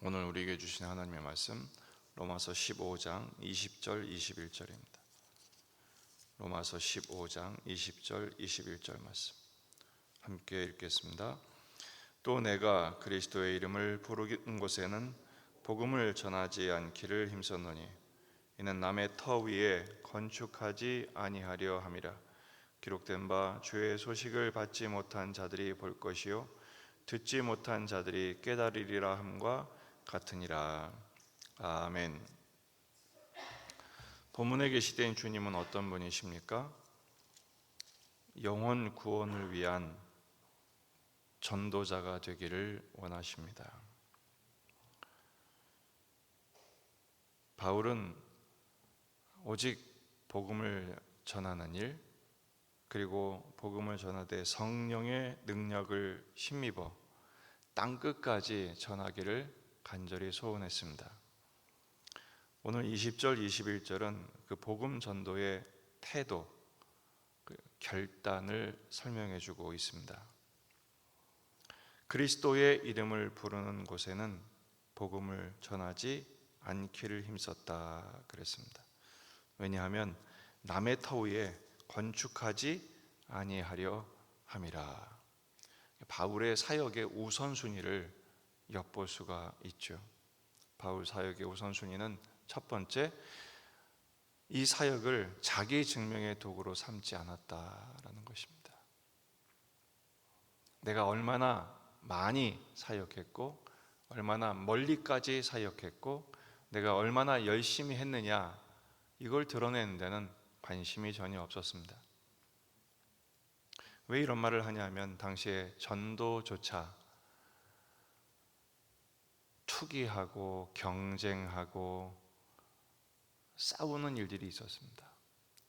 오늘 우리에게 주신 하나님의 말씀 로마서 15장 20절 21절입니다. 로마서 15장 20절 21절 말씀 함께 읽겠습니다. 또 내가 그리스도의 이름을 부르는 곳에는 복음을 전하지 않기를 힘썼노니 이는 남의 터 위에 건축하지 아니하려 함이라. 기록된 바 주의 소식을 받지 못한 자들이 볼 것이요 듣지 못한 자들이 깨달으리라 함과 같으니라. 아멘. 본문에 계시된 주님은 어떤 분이십니까? 영혼 구원을 위한 전도자가 되기를 원하십니다. 바울은 오직 복음을 전하는 일, 그리고 복음을 전하되 성령의 능력을 힘입어 땅끝까지 전하기를 간절히 소원했습니다. 오늘 20절, 21절은 그 복음 전도의 태도, 그 결단을 설명해 주고 있습니다. 그리스도의 이름을 부르는 곳에는 복음을 전하지 않기를 힘썼다 그랬습니다. 왜냐하면 남의 터 위에 건축하지 아니하려 함이라. 바울의 사역의 우선순위를 엿볼 수가 있죠. 바울 사역의 우선순위는 첫 번째, 이 사역을 자기 증명의 도구로 삼지 않았다라는 것입니다. 내가 얼마나 많이 사역했고 얼마나 멀리까지 사역했고 내가 얼마나 열심히 했느냐, 이걸 드러내는 데는 관심이 전혀 없었습니다. 왜 이런 말을 하냐면 당시에 전도조차 투기하고 경쟁하고 싸우는 일들이 있었습니다.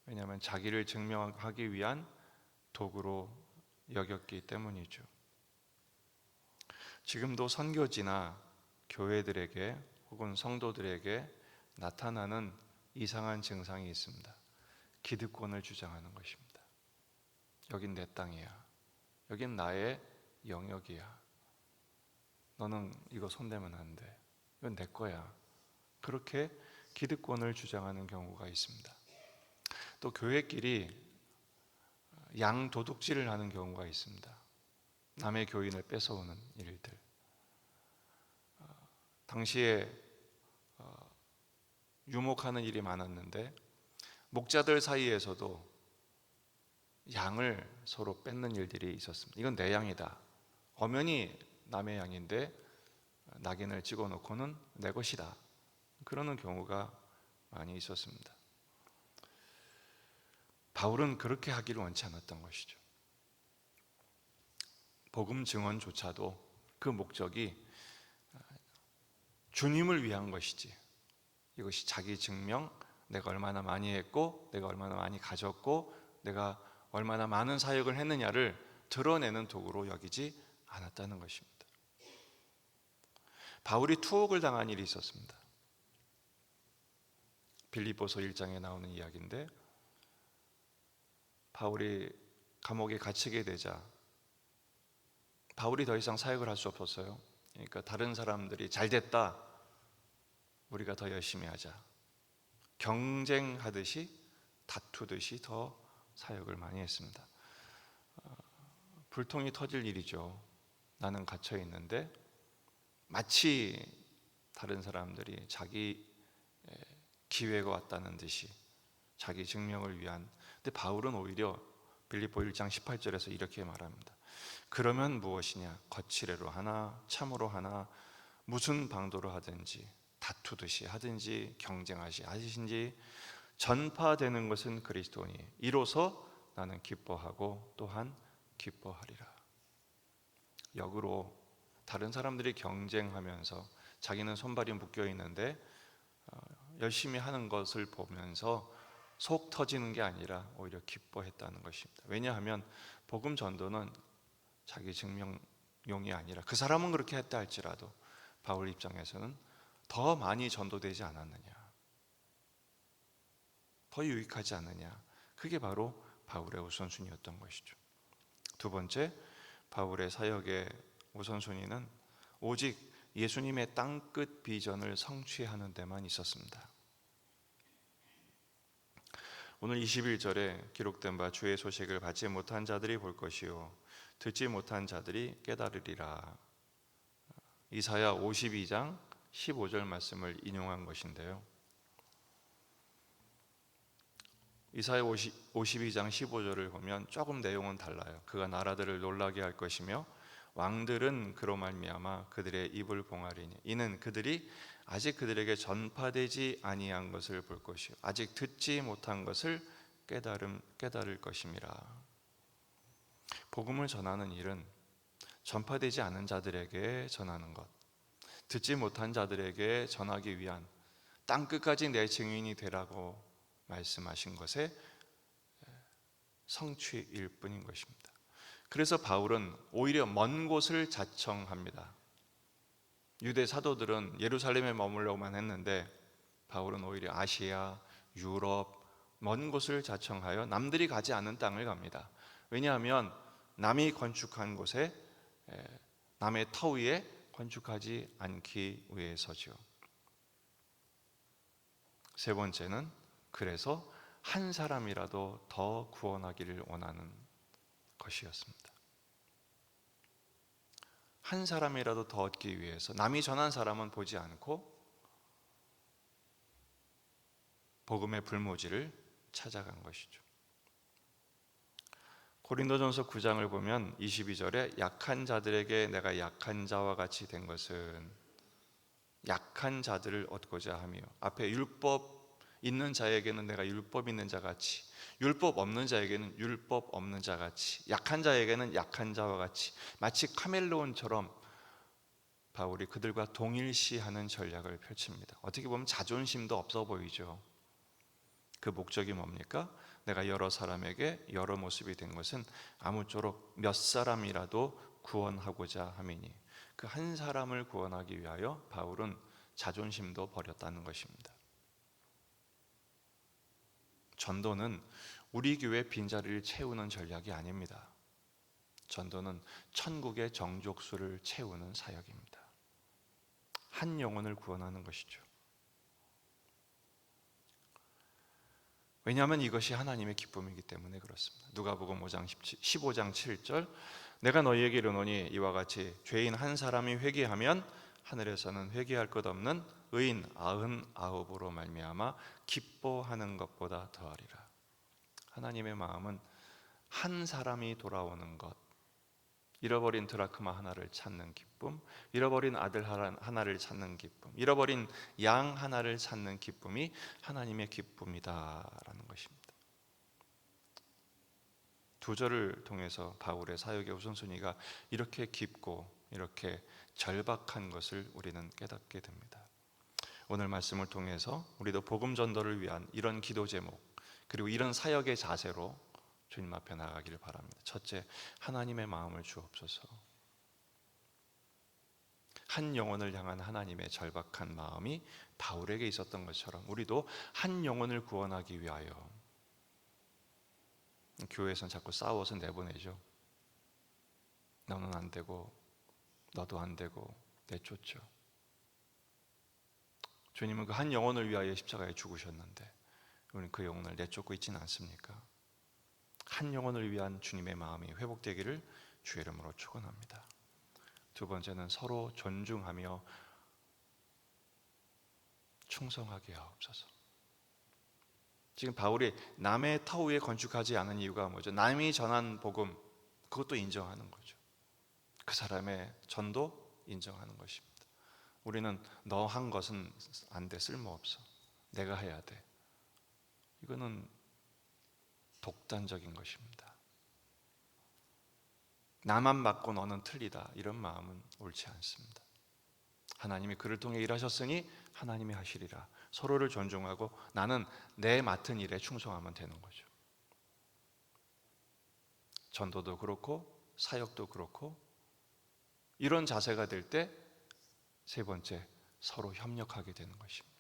왜냐하면 자기를 증명하기 위한 도구로 여겼기 때문이죠. 지금도 선교지나 교회들에게 혹은 성도들에게 나타나는 이상한 증상이 있습니다. 기득권을 주장하는 것입니다. 여긴 내 땅이야. 여긴 나의 영역이야. 너는 이거 손대면 안 돼. 이건 내 거야. 그렇게 기득권을 주장하는 경우가 있습니다. 또 교회끼리 양도둑질을 하는 경우가 있습니다. 남의 교인을 뺏어오는 일들. 당시에 유목하는 일이 많았는데 목자들 사이에서도 양을 서로 뺏는 일들이 있었습니다. 이건 내 양이다. 엄연히 남의 양인데 낙인을 찍어놓고는 내 것이다. 그러는 경우가 많이 있었습니다. 바울은 그렇게 하기를 원치 않았던 것이죠. 복음 증언조차도 그 목적이 주님을 위한 것이지, 이것이 자기 증명, 내가 얼마나 많이 했고 내가 얼마나 많이 가졌고 내가 얼마나 많은 사역을 했느냐를 드러내는 도구로 여기지 않았다는 것입니다. 바울이 투옥을 당한 일이 있었습니다. 빌립보서 1장에 나오는 이야기인데, 바울이 감옥에 갇히게 되자 바울이 더 이상 사역을 할 수 없었어요. 그러니까 다른 사람들이 잘 됐다, 우리가 더 열심히 하자, 경쟁하듯이 다투듯이 더 사역을 많이 했습니다. 불통이 터질 일이죠. 나는 갇혀 있는데 마치 다른 사람들이 자기 기회가 왔다는 듯이 자기 증명을 위한. 근데 바울은 오히려 빌립보 1장 18절에서 이렇게 말합니다. 그러면 무엇이냐? 거칠애로 하나 참으로 하나 무슨 방도로 하든지 다투듯이 하든지 경쟁하시든지 전파되는 것은 그리스도니 이로써 나는 기뻐하고 또한 기뻐하리라. 역으로 다른 사람들이 경쟁하면서 자기는 손발이 묶여 있는데 열심히 하는 것을 보면서 속 터지는 게 아니라 오히려 기뻐했다는 것입니다. 왜냐하면 복음 전도는 자기 증명용이 아니라, 그 사람은 그렇게 했다 할지라도 바울 입장에서는 더 많이 전도되지 않았느냐, 더 유익하지 않느냐, 그게 바로 바울의 우선순위였던 것이죠. 두 번째, 바울의 사역의 우선순위는 오직 예수님의 땅끝 비전을 성취하는 데만 있었습니다. 오늘 21절에 기록된 바 주의 소식을 받지 못한 자들이 볼 것이요 듣지 못한 자들이 깨달으리라. 이사야 52장 15절 말씀을 인용한 것인데요, 이사야 52장 15절을 보면 조금 내용은 달라요. 그가 나라들을 놀라게 할 것이며 왕들은 그로 말미암아 그들의 입을 봉하리니 이는 그들이 아직 그들에게 전파되지 아니한 것을 볼 것이요 아직 듣지 못한 것을 깨달을 것임이라. 복음을 전하는 일은 전파되지 않은 자들에게 전하는 것, 듣지 못한 자들에게 전하기 위한 땅끝까지 내 증인이 되라고 말씀하신 것의 성취일 뿐인 것입니다. 그래서 바울은 오히려 먼 곳을 자청합니다. 유대 사도들은 예루살렘에 머물러만 했는데 바울은 오히려 아시아, 유럽, 먼 곳을 자청하여 남들이 가지 않은 땅을 갑니다. 왜냐하면 남이 건축한 곳에, 남의 터 위에 건축하지 않기 위해서죠. 세 번째는 그래서 한 사람이라도 더 구원하기를 원하는 것이었습니다. 한 사람이라도 더 얻기 위해서 남이 전한 사람은 보지 않고 복음의 불모지를 찾아간 것이죠. 고린도전서 9장을 보면 22절에 약한 자들에게 내가 약한 자와 같이 된 것은 약한 자들을 얻고자 하며, 앞에 율법 있는 자에게는 내가 율법 있는 자같이, 율법 없는 자에게는 율법 없는 자같이, 약한 자에게는 약한 자와 같이, 마치 카멜레온처럼 바울이 그들과 동일시하는 전략을 펼칩니다. 어떻게 보면 자존심도 없어 보이죠. 그 목적이 뭡니까? 내가 여러 사람에게 여러 모습이 된 것은 아무쪼록 몇 사람이라도 구원하고자 함이니, 그 한 사람을 구원하기 위하여 바울은 자존심도 버렸다는 것입니다. 전도는 우리 교회 빈자리를 채우는 전략이 아닙니다. 전도는 천국의 정족수를 채우는 사역입니다. 한 영혼을 구원하는 것이죠. 왜냐하면 이것이 하나님의 기쁨이기 때문에 그렇습니다. 누가복음 15장 7절, 내가 너희에게 이르노니 이와 같이 죄인 한 사람이 회개하면 하늘에서는 회개할 것 없는 의인 99으로 말미암아 기뻐하는 것보다 더하리라. 하나님의 마음은 한 사람이 돌아오는 것, 잃어버린 드라크마 하나를 찾는 기쁨, 잃어버린 아들 하나를 찾는 기쁨, 잃어버린 양 하나를 찾는 기쁨이 하나님의 기쁨이다라는 것입니다. 두 절을 통해서 바울의 사역의 우선순위가 이렇게 깊고 이렇게 절박한 것을 우리는 깨닫게 됩니다. 오늘 말씀을 통해서 우리도 복음 전도를 위한 이런 기도 제목, 그리고 이런 사역의 자세로 주님 앞에 나가기를 바랍니다. 첫째, 하나님의 마음을 주옵소서. 한 영혼을 향한 하나님의 절박한 마음이 바울에게 있었던 것처럼 우리도 한 영혼을 구원하기 위하여, 교회에서는 자꾸 싸워서 내보내죠. 너는 안 되고 너도 안 되고 내쫓죠. 주님은 그 한 영혼을 위하여 십자가에 죽으셨는데 우리는 그 영혼을 내쫓고 있지는 않습니까? 한 영혼을 위한 주님의 마음이 회복되기를 주의 이름으로 축원합니다. 두 번째는 서로 존중하며 충성하게 하옵소서. 지금 바울이 남의 터 위에 건축하지 않은 이유가 뭐죠? 남이 전한 복음, 그것도 인정하는 거죠. 그 사람의 전도 인정하는 것입니다. 우리는 너 한 것은 안 돼, 쓸모없어, 내가 해야 돼, 이거는 독단적인 것입니다. 나만 맞고 너는 틀리다, 이런 마음은 옳지 않습니다. 하나님이 그를 통해 일하셨으니 하나님이 하시리라. 서로를 존중하고 나는 내 맡은 일에 충성하면 되는 거죠. 전도도 그렇고 사역도 그렇고, 이런 자세가 될 때 세 번째, 서로 협력하게 되는 것입니다.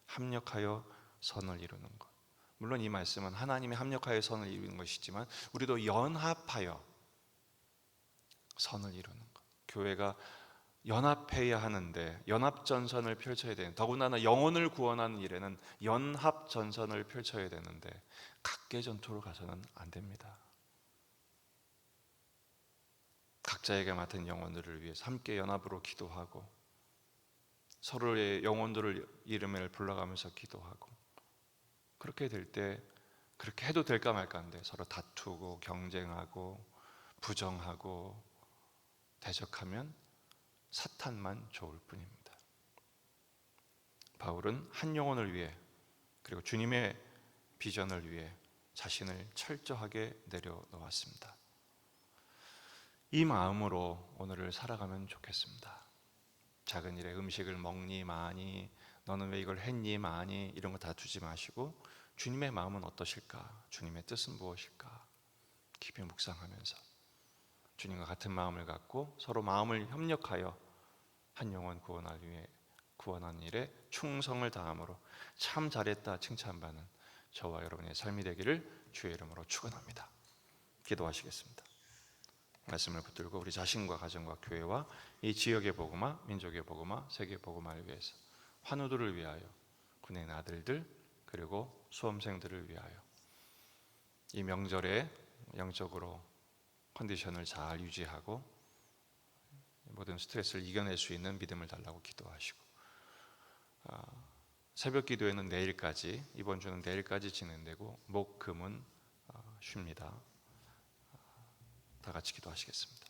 합력하여 선을 이루는 것. 물론 이 말씀은 하나님이 합력하여 선을 이루는 것이지만 우리도 연합하여 선을 이루는 것. 교회가 연합해야 하는데 연합전선을 펼쳐야 되는, 더군다나 영혼을 구원하는 일에는 연합전선을 펼쳐야 되는데 각계 전투로 가서는 안 됩니다. 각자에게 맡은 영혼들을 위해서 함께 연합으로 기도하고 서로의 영혼들을 이름을 불러가면서 기도하고, 그렇게 될 때 그렇게 해도 될까 말까 한데 서로 다투고 경쟁하고 부정하고 대적하면 사탄만 좋을 뿐입니다. 바울은 한 영혼을 위해 그리고 주님의 비전을 위해 자신을 철저하게 내려놓았습니다. 이 마음으로 오늘을 살아가면 좋겠습니다. 작은 일에 음식을 먹니 마니, 너는 왜 이걸 했니 마니, 이런 거 다투지 마시고 주님의 마음은 어떠실까? 주님의 뜻은 무엇일까? 깊이 묵상하면서 주님과 같은 마음을 갖고 서로 마음을 협력하여 한 영혼 구원하는 일에 충성을 다함으로 참 잘했다 칭찬받는 저와 여러분의 삶이 되기를 주의 이름으로 축원합니다. 기도하시겠습니다. 말씀을 붙들고 우리 자신과 가정과 교회와 이 지역의 복음화, 민족의 복음화, 세계 복음화를 위해서, 환우들을 위하여, 군의 아들들 그리고 수험생들을 위하여 이 명절에 영적으로 컨디션을 잘 유지하고 모든 스트레스를 이겨낼 수 있는 믿음을 달라고 기도하시고, 새벽 기도회는 내일까지, 이번 주는 내일까지 진행되고 목, 금은 쉽니다. 다 같이 기도하시겠습니다.